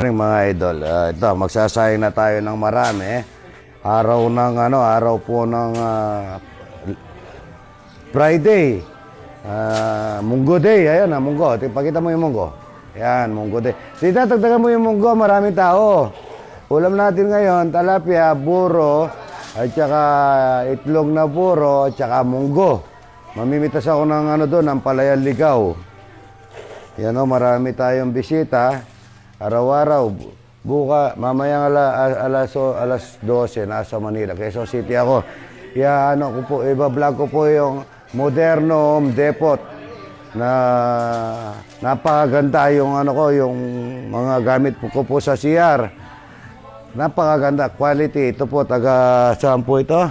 Mga idol, ito magsasayang na tayo ng marami. Araw po ng Friday. Munggo Day, ayan munggo. Pakita mo yung munggo. Ayan, Munggo Day. Tita, tagdagan mo yung munggo, maraming tao. Ulam natin ngayon, talapia, buro, at saka itlog na buro, at saka munggo. Mamimitas ako ng ng palayan ligaw. Yan marami tayong bisita. Araw-araw, mamayang alas 12, nasa Manila. Quezon City ako. Iba-vlog ko po yung Moderno Home Depot na napakaganda yung yung mga gamit ko po sa CR. Napakaganda, quality. Ito po, saan po ito?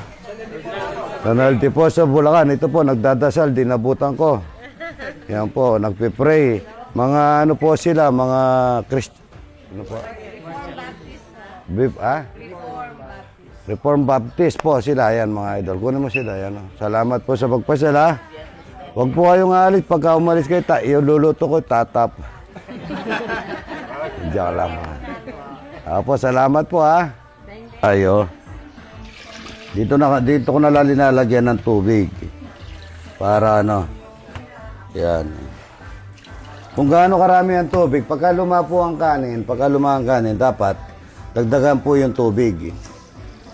Tanalti po sa Bulacan. Ito po, nagdadasal, dinabutan ko. Yan po, nagpipray. Mga po sila, mga Reform Baptist po sila, ayan mga idol. Kunin mo sila, ayan. Salamat po sa pagpasala. Huwag po kayong alis. Pagka umalis kayo, yung luluto ko, tatap. Diyan lang. Salamat po ha. Ayo. Dito ko nalalagyan ng tubig. Para yan. Kung gaano karami ang tubig, pagka lumapo ang kanin, dapat dagdagan po yung tubig.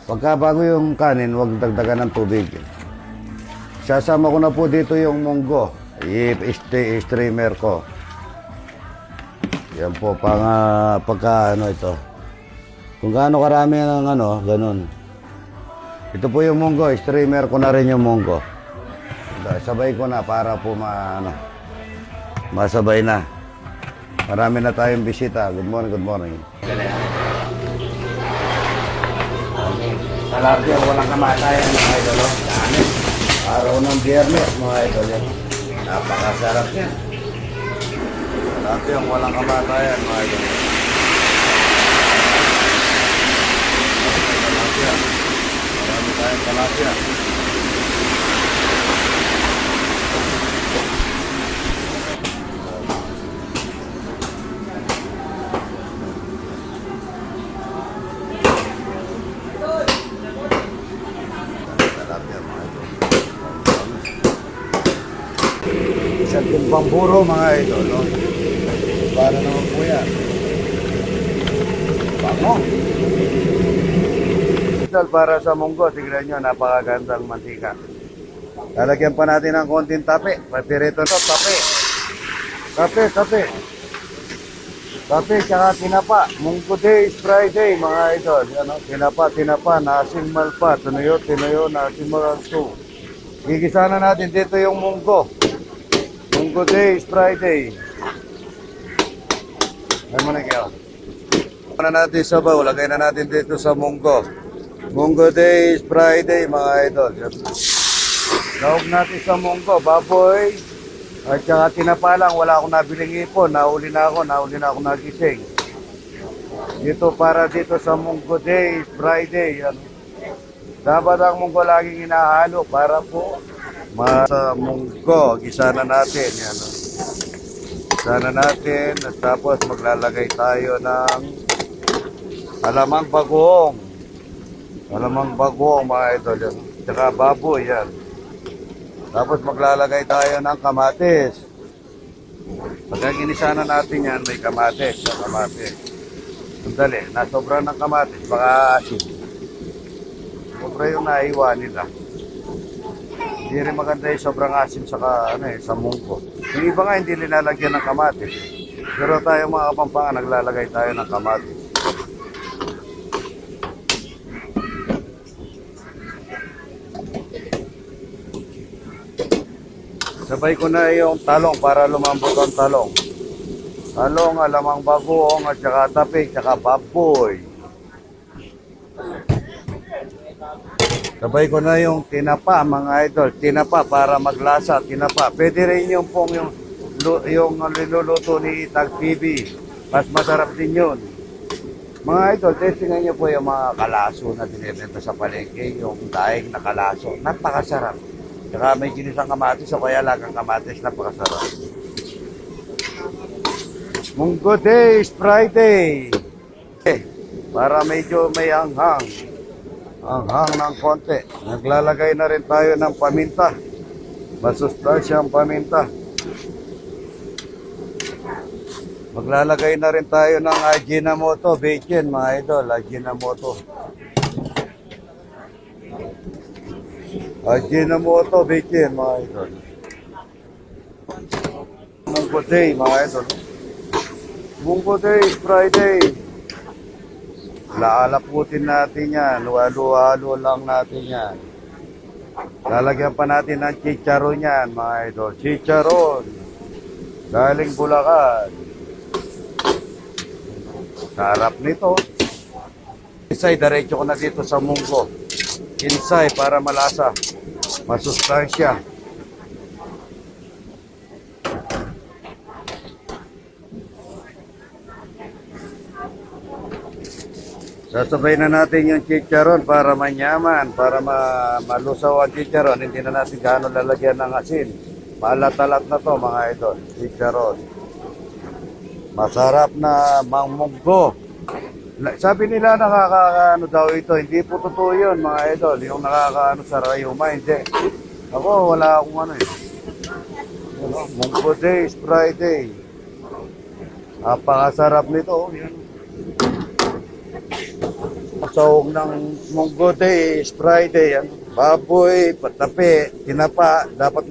Pagka bago yung kanin, huwag dagdagan ng tubig. Sasama ko na po dito yung munggo, i-streamer ko. Yan po, pagka ito. Kung gaano karami ang ganun. Ito po yung munggo, i-streamer ko na rin yung munggo. Sabay ko na para po masabay na. Marami na tayong bisita. Good morning, good morning. Talapia, walang kamatayan mga idol. Araw ng Biyernes mga idol. Napakasarap yan. Talapia, walang kamatayan mga idol. Talapia. Marami tayong talapia. Isang timpang buro mga idol, para naman po yan. Bango. Para sa munggo, tignan nyo, napakagandang mantika. Lalagyan pa natin ng konting tape. Papirito to, tape. Tape, tsaka tinapa. Munggo Day is Friday, mga idol. Tinapa, nasing malpa. Tunuyo, nasing malpa. Gigisa na natin dito yung munggo. Munggo Day is Friday. Ay mo na kayo. Lagay na natin sa baw. Lagay na natin dito sa munggo. Munggo Day is Friday, mga idol. Lawag natin sa munggo. Baboy. At saka tinapa lang. Wala akong nabiling ipon. Nauli na ako nagising. Dito para dito sa Munggo Day is Friday. Dapat ang munggo laging hinahalo para po sa munggo, gisa na natin. Gisa na natin at tapos maglalagay tayo ng alamang bagoong. Alamang bagoong mga idol. Tsaka baboy yan. Tapos maglalagay tayo ng kamatis. Pagka ginisa na natin yan, may kamatis. Sandali, nasobra ng kamatis, baka asin. Sobra yung naiwa nila. Hindi rin maganda yung sobrang asin sa munggo. Yung iba nga hindi nilalagyan ng kamatis. Pero tayo mga Kapampangan, naglalagay tayo ng kamatis. Sabay ko na yung talong para lumambot ang talong. Talong, alamang bagoong, at saka tape, tsaka baboy. Sabay ko na yung tinapa, mga idol. Tinapa para maglasa, tinapa. Pwede rin yung niluluto ni Tag TV. Mas masarap din yun. Mga idol, testingan niyo po yung mga kalaso na binibenta sa palengke. Yung daing na kalaso. Napakasarap. Saka may ginisang kamatis o kaya lagang kamatis, napakasarap. Munggo Day is Friday. Para medyo may anghang. Anghang ng konti. Naglalagay na rin tayo ng paminta. Masustansyang paminta. Maglalagay na rin tayo ng Ajinomoto, Bacon, mga idol. Ajinomoto. Ajinomoto, Bacon, mga idol. Munggo Day, mga idol. Munggo Day, Friday. Laalaputin natin yan. Halo-halo lang natin yan. Lalagyan pa natin ng chicharon yan, mga idol. Chicharon. Galing Bulacan. Sarap nito. Insay, diretso ko na dito sa munggo. Insay, para malasa. Masustansya. Sasabay na natin yung chicharon para manyaman, para malusaw ang chicharon. Hindi na natin gaano lalagyan ng asin. Maalat-alat na to, mga idol. Chicharon. Masarap na mangmunggo. Sabi nila nakakaano daw ito. Hindi po totoo yun, mga idol. Yung nakakaano sa rayuma, hindi. Ako, wala akong ano eh. Munggo Days, Friday. Napakasarap nito. Yan. Sahog ng Munggo Days, Friday. Yan. Baboy, patapi, tinapa. Dapat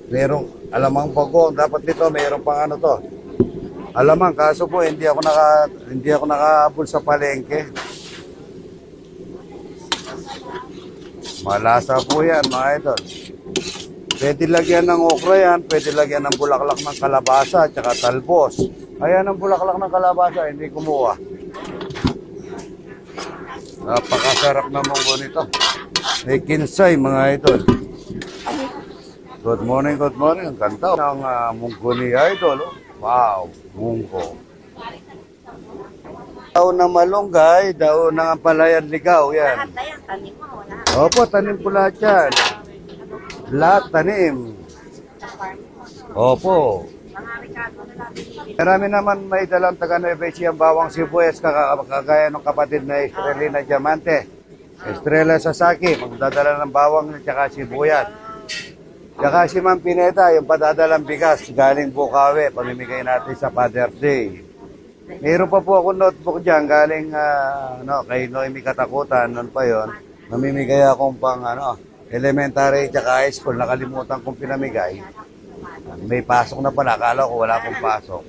merong alamang bagong. Dapat nito, mayroong pang ano to. Alamang, kaso po hindi ako nakaabol sa palengke. Malasa po yan, mga idol. Pwede lagyan ng okra yan, pwede lagyan ng bulaklak ng kalabasa, tsaka talbos. Ayan ang bulaklak ng kalabasa, hindi kumuha. Napakasarap na munggo nito. May kinsay, mga idol. Good morning, good morning. Ang ganda ng munggo ni idol. Oh. Wow, munggo. Daon ng malunggay, daon ng ampalayan ligaw, yan. Lahat na yan, tanim mo, lahat. Opo, tanim po lahat yan. Lahat tanim. Opo. Mga Ricardo na natin. Marami naman may dalang taga Nueva Ecija ang bawang sibuyas, kagaya ng kapatid na Estrella Diamante. Estrella Sasaki, magdadala ng bawang at saka sibuyas. Saka si Ma'am Pineta, yung padadalang bigas, galing Bukawi, pamimigay natin sa Father's Day. Mayroon pa po ako notebook dyan, galing kay Noemi Katakutan, noon pa yon. Namimigay akong pang elementary at high school, nakalimutan kong pinamigay. May pasok na pala, akala ko wala akong pasok.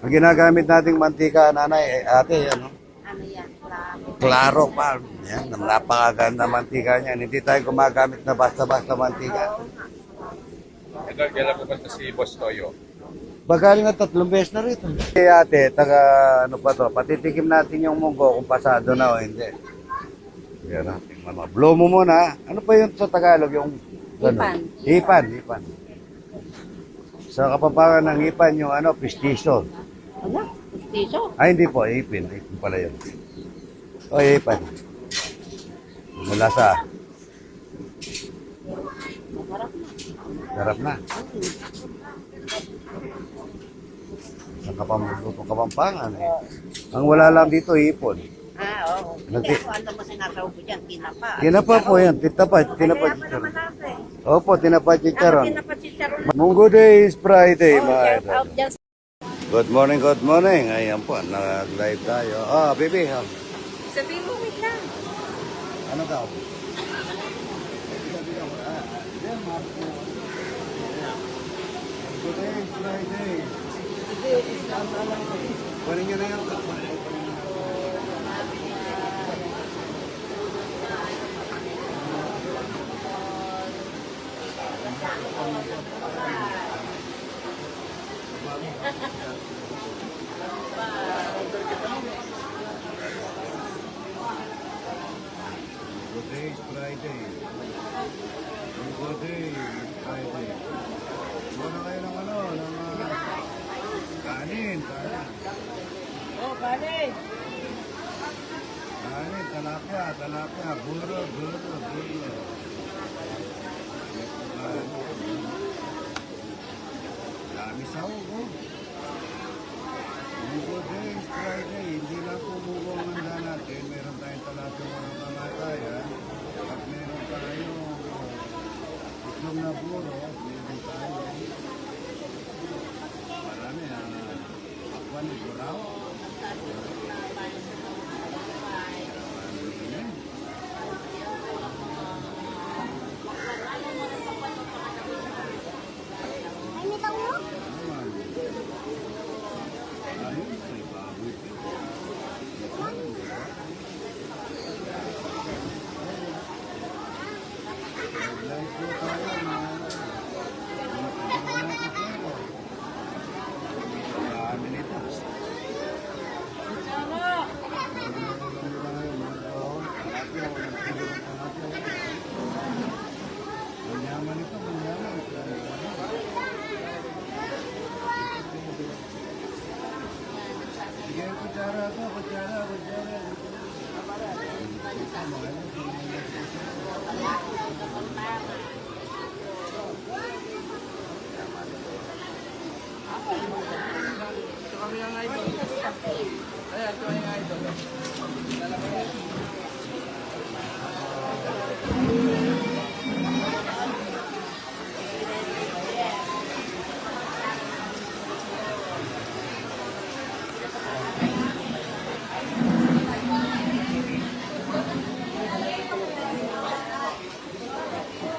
Ang ginagamit nating mantika, nanay, ate, Ano yan, Claro pa. Yan, napakaganda mantika niyan. Hindi tayo gumagamit na basta-basta mantika. Idol, kailan pupunta si Boss Toyo? Bagal nga 3 beses na rito. Ate, ano pa to, patitikim natin yung munggo kung pasado na o hindi. Yan natin. Blow mo muna. Ano pa yung sa Tagalog? Yung Hipan. Sa Kapampangan ng hipan, yung pistiso. Ano? Pustiso? Ay, hindi po. Hipin. Hipin pala yun. O, hipan. Malasa. Masarap na. Sarap na. Sa Kapampangan eh. Ang wala lang dito, hipon. Oo. Hindi ako alam mo sinasaw ko dyan, tinapa. Tinapa po yan. Tinapa Kaya pa chicharon. naman natin. Opo, tinapa chicharon. Tinapa chicharon. Munggo Days, Friday, mga Shout idol. out dyan. Good morning, good morning. Ayan po, nag-live tayo. Baby. Sabihin mo, wait lang. Ano daw? Munggo Days, Friday. Kunin nyo na yan. Good day, Friday. Good day, Friday. Muna kayo ng kanin. Oh, kanin. Kanin, talapia, buro. Dami sahog, oh. Good day, Friday. Hindi lang po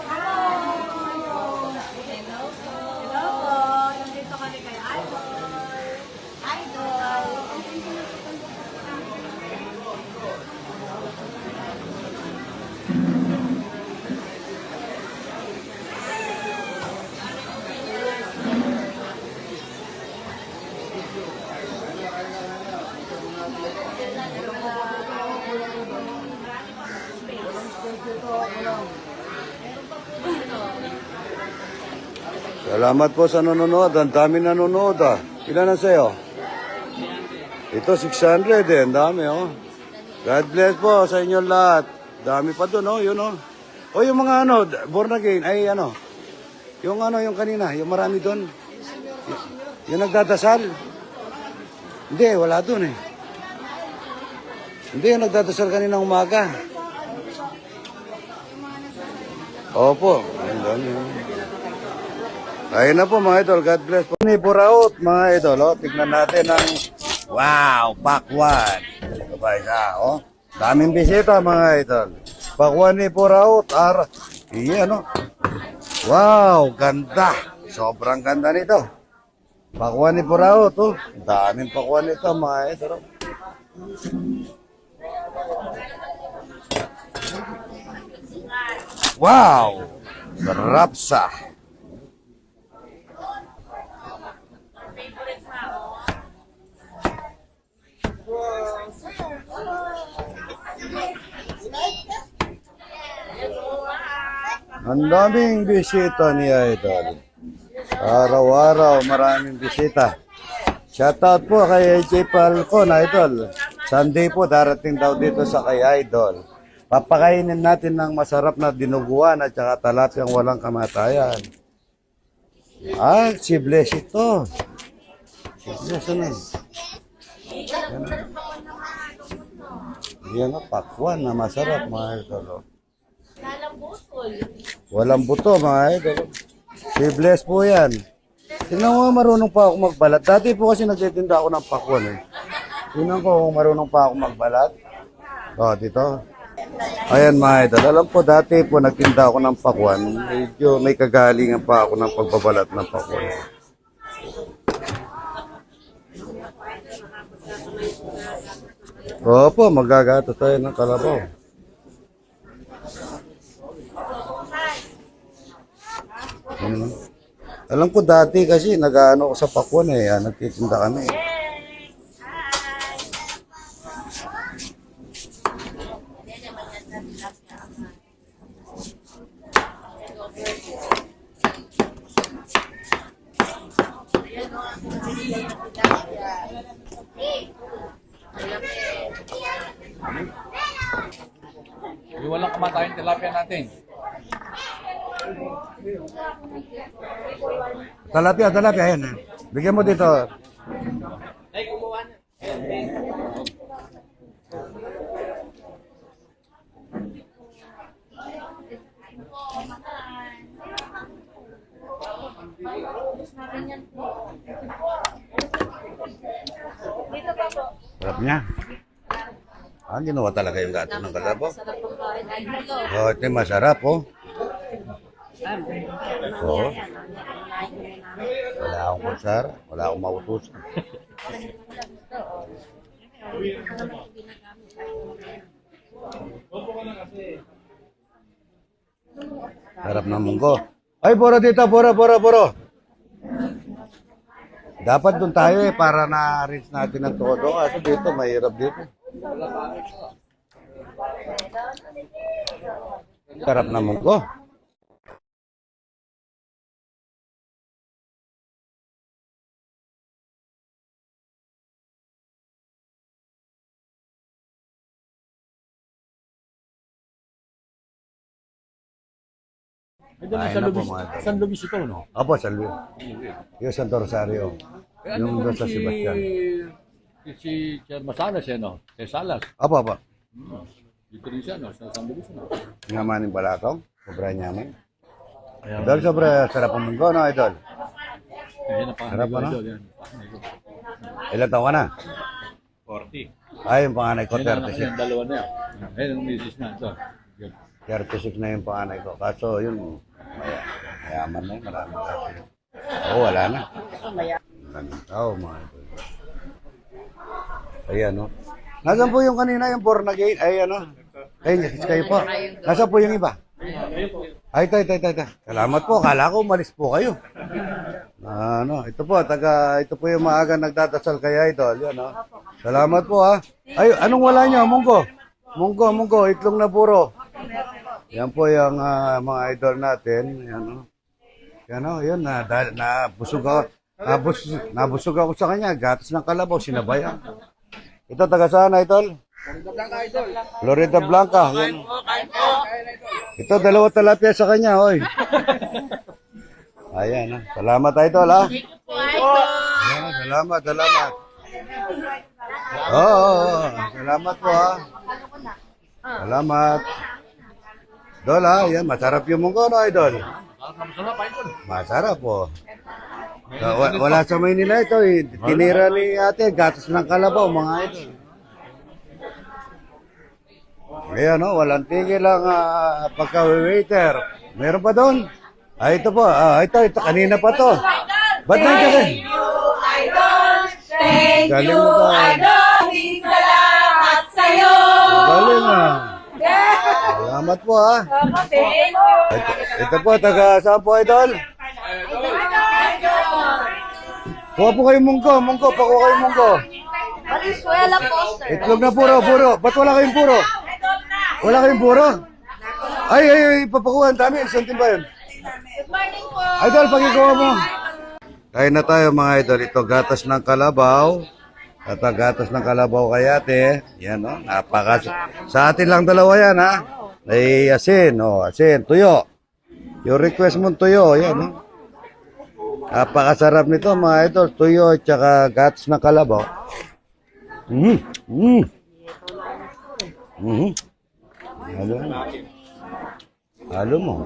Hello po. Nandito kami kay Idol. Idol. Salamat po sa nanonood. Ang dami nanonood ah. Ilan na sa'yo? Ito 600 eh. Ang dami oh. God bless po sa inyo lahat. Dami pa doon oh. Yun oh. O yung mga ano, born again, ay ano. Yung ano, yung kanina, yung marami doon. Yung nagdadasal. Hindi, wala doon eh. Hindi, yung nagdadasal kanina umaga. Opo. Ang dami oh. Ayun na po mga idol, God bless po. Ni Puraut mga idol, oh. Tignan natin ang wow, pakwan. Ito ba isa, oh. Daming bisita mga idol. Pakwan ni Puraut, iyan, oh. Wow, ganda. Sobrang ganda nito. Pakwan ni Puraut, oh. Daming pakwan nito mga idol. Oh. Wow, sarap sa. Ang daming bisita ni Idol. Araw-araw maraming bisita. Shoutout po kay AJ Falcon, Idol. Sunday po darating daw dito sa kay Idol. Papakainin natin ng masarap na dinuguan at saka talapyang walang kamatayan. Si Bless ito. Si Bless ano? Yan ang pakwan na masarap mga idol. Walang buto mga idol. Si Bless po yan. Tingnan mo, marunong pa ako magbalat. Dati po kasi nagtitinda ako ng pakwan eh. Tingnan ko kung marunong pa ako magbalat. Dito. Ayan mga idol. Alam po dati po nagtinda ako ng pakwan. Medyo may kagalingan pa ako ng pagbabalat ng pakwan. Opo, magagato tayo ng kalabaw. Alam ko dati kasi nag-ano ko sa pakwan eh. Nagtitinda kami. Yung walang kamatayan tilapia natin. Talapia, ayan. Bigyan mo dito. Sarap niya. Ginawa talaga yung gato ng kalabaw. Ito masarap, oh. Oo. Wala akong kutsara, wala akong mautusan. Sarap ng munggo. Ay, boro dito, boro. Dapat doon tayo eh, para na-reach natin ang todo. Kasi dito, mahirap dito. Sarap ng munggo. Ito na Kain San na po, Luis, mga idol. San Luis ito, no? Opo, San Luis. Yung Santo Rosario. Yung doon sa Sebastian. Si Sir Masalas, no? Si Salas. Opo, opo. Dito rin siya, no? Sa San Luis, no? Nga maning balatong. Sobrang yaman. Ayan. Idol, sobra sarap ang munggo, no, Idol? Ayan ang pangalan Sarap, ko, ano? idol, yan. Pangalan ko. Ilan taon ka na? 40. Ay, yung panganay ko, Ayan ang anak 36. niya, dalawa na yan. Ayan ang misis na ito. Yan. 36 na yung panganay ko. Kaso yun, mayaman na yun. Maraming kasi. Oo, wala na. Maraming tao, mga idol. Ayan, no? Nasaan po yung kanina, yung born again? Ay, ano? Kayo po. Nasaan po yung iba? Ay, tay. Salamat po. Kala ko umalis po kayo. Ito po yung maaga nagdadasal kay Idol. Yan, no? Salamat po, ha. Ay, anong wala nyo? Munggo, itlog na puro. Yan po yung mga idol natin. Yan, no? Yan, no? Yun, nabusog ako sa kanya. Gatas ng kalabaw, sinabayan. Ito, taga saan, Idol? Florida Blanca. Yan. Ito, 2 talapia sa kanya, oy. Ayan, ha. Salamat, Idol, ha. Ayan, salamat. Oo, salamat po, ha. Salamat. Idol, ha. Yan, masarap yung munggo, no, Idol? Masarap po. Wala sa Maynila ito, eh. Tinira ni ate, gatas ng kalabaw, mga idol. Ayan, no, walang tigil ang pagka-waiter. Meron pa doon? Ay, ito po. Ito, kanina pa to. Ba't nandiyan ka? Thank Galing you, mo ba? Idol! Salamat sa'yo! Galing, ha. Salamat po, ha. Thank you! Ito po, taga saan po, idol? Kuha po kayong munggo. Pakuha kayong munggo. Valenzuela po, sir. Itlog na puro. Ba't wala kayong puro? Wala kayong puro? Ay, papakuha. Ang dami. Isang timba yun. Good morning po. Idol, pagkikuha mo. Kain na tayo, mga idol. Ito, gatas ng kalabaw. Ito, gatas ng kalabaw kay ate. Yan, no? Sa atin lang dalawa yan, ha? Ay, asin. Asin. Tuyo. Yung request mo, tuyo. Yan, no? Napakasarap nito, mga idol. Tuyo at saka gatas ng kalabaw. Halo mo.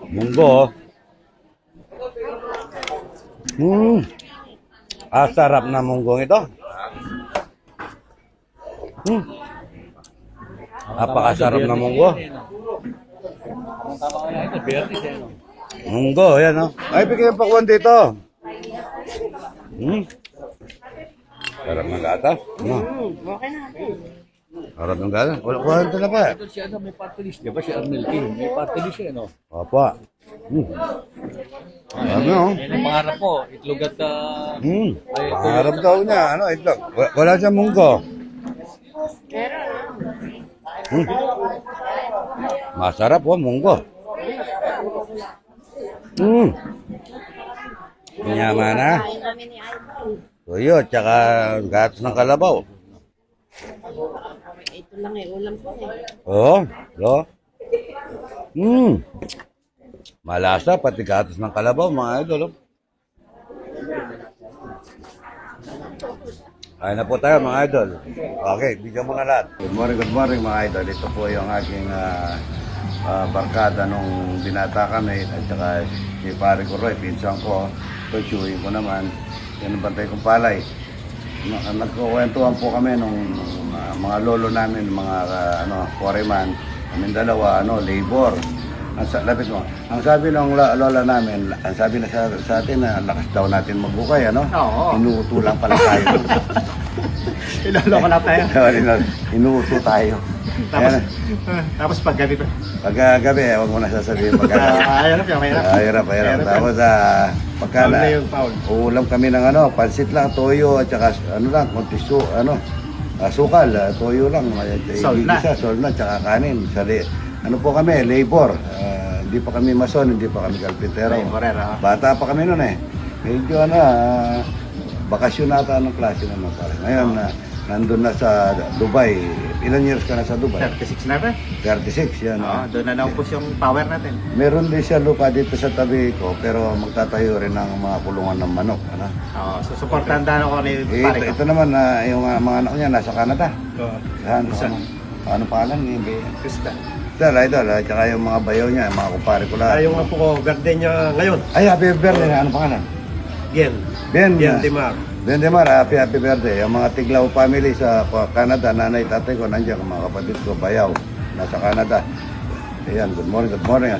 Munggo. Sarap na munggong ito. Napakasarap na munggo. Ang tama ka na ito, Bertis, no? Munggo, yan, no? Ay, bigyan pa kuwan dito. Sarap ng gatas. Okay na. Sarap ng gatas. Kuhan ito na pa. Ito si ano, may party list, di ba? Si Arnel King, may party list siya, no? Opo. Ano? Yan ang pangarap ko, itlog at... Pangarap daw niya. Ano, ito. Wala siyang munggo. Masarap po, munggo. Yaman na. Kain kami ni Idol. Tuyo, tsaka gatas ng kalabaw. Ito lang ulam ko eh. Oo. Malasa, pati gatas ng kalabaw, mga idol. Ay na po tayo, mga idol. Okay, bigyan mo na lahat. Good morning, mga idol. Ito po yung aking barkada nung binata kami. At saka si pare ko Roy, pinsan ko. Ito, chewing ko naman. Yan ang bantay kong palay. Nagkukwentuhan po kami nung mga lolo namin, mga foreman. Kaming dalawa, labor. Lapit mo. Ang sabi ng lola namin, ang sabi na sa atin na lakas daw natin magbukay, ano? Oo. Inuuto lang pala tayo. Iloloko na tayo. Inuuto tayo. Tapos paggabi pa. Paggabi, huwag mo na sasabihin paggabi. Hirap yung mahirap. Hirap. Tapos pagka Paul na yung Paul. uulam kami ng pansit lang, toyo, at saka konti sukal, toyo lang. Sol na. Sol na, tsaka kanin. Po kami, labor. Hindi pa kami mason, hindi pa kami kalpintero. Laborero. Bata pa kami noon eh. Medyo bakasyon nata ng klase naman pare. Ngayon, nandun na sa Dubai. Ilan years ka na sa Dubai? 36 na ba? 36, yan. Oo, doon na naupos yung power natin. Meron din siya lupa dito sa tabi ko, pero magtatayo rin ng mga kulungan ng manok. Ano? Oo, so supportan ako ni pare ko. Ito naman, yung mga anak niya nasa Canada. Oo. Saan? Ano pangalan niya? Krista. Idol, at saka yung mga bayaw niya, mga kumpare ko lahat. Yung apo ko, birthday niya ngayon. Ay, happy birthday. Ano pangalan? Gen. Ben. Gen Timar. Ben Demar, happy birthday. Yung mga Tiglaw family sa Canada, nanay, tatay ko, nandiyan, mga kapatid ko, bayaw, nasa Canada. Ayan, good morning, good morning.